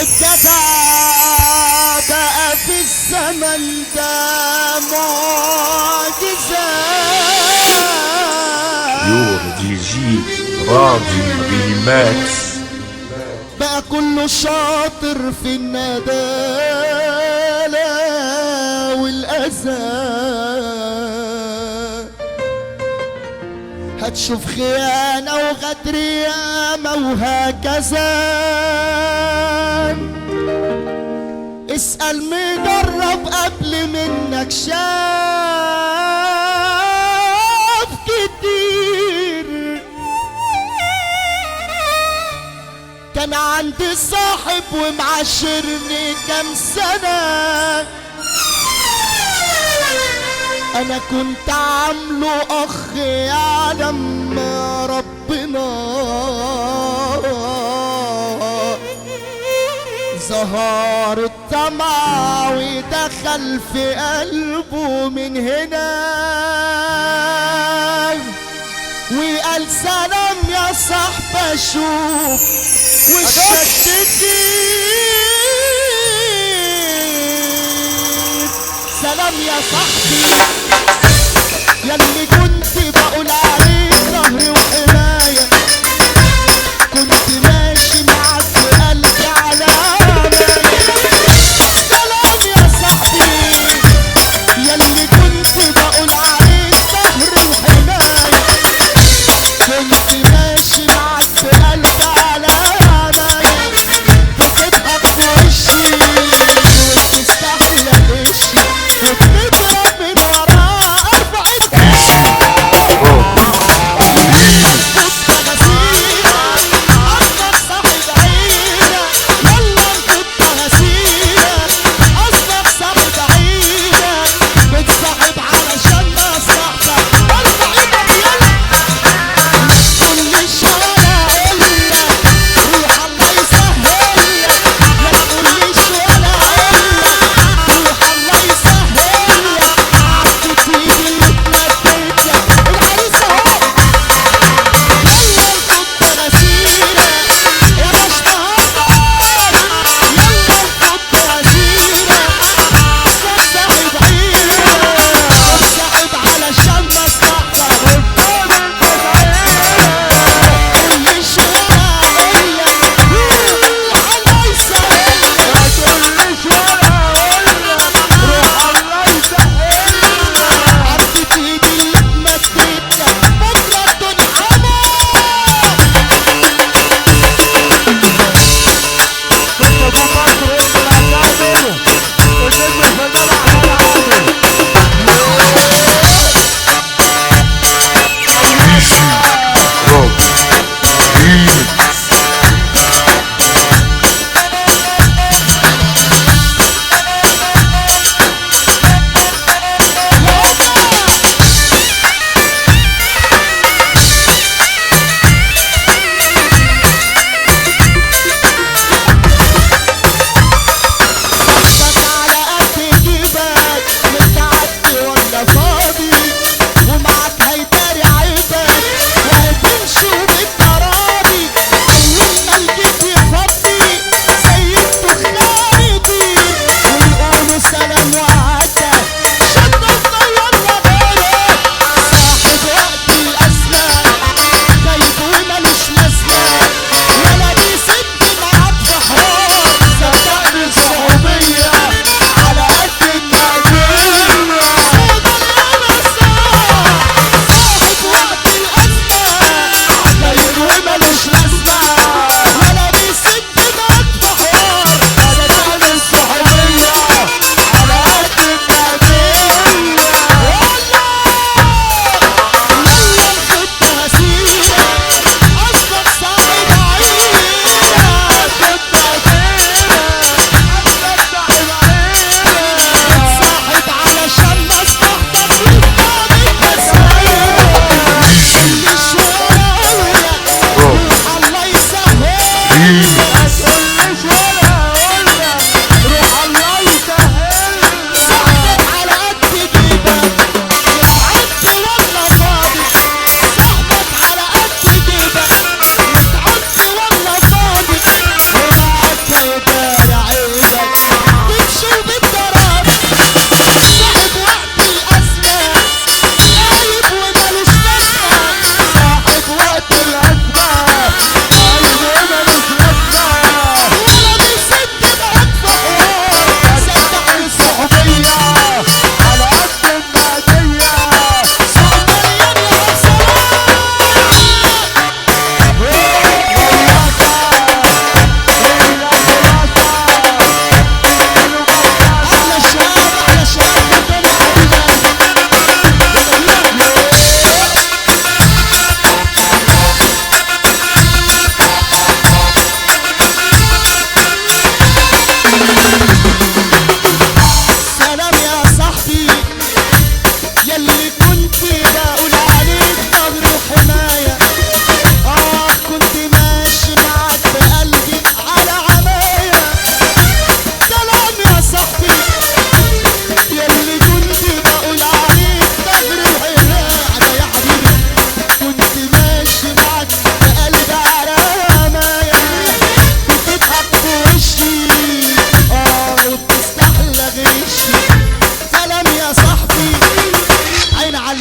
والجدع بقى في الزمن ده معجزة. يور دي جي راضي ريماكس. بقى كله شاطر في الندالة والأذى، هتشوف خيانة وغدر ياما وهكذا. اسأل مجرب قبل منك شاف كتير. كان عندي صاحب ومعاشرني كام سنة، انا كنت عامله اخ يعلم ربنا. ظهر الطمع ودخل في قلبه من هنا، وقال سلام يا صاحب اشوف وشك جديد. سلام يا صاحبي ياللي كنت بقول عليك ظهري وحماية، كنت ماشي معاك وقلبي على عماية. سلام يا صاحبي ياللي كنت بقول عليك ظهري وحماية، كنت ماشي معاك وقلبي على عماية. بتضحك في وشي وبتستحلى غشي وبتضرب من وراه 4 روضي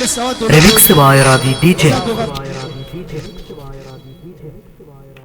سواد ريميكس باي راضي دي جي.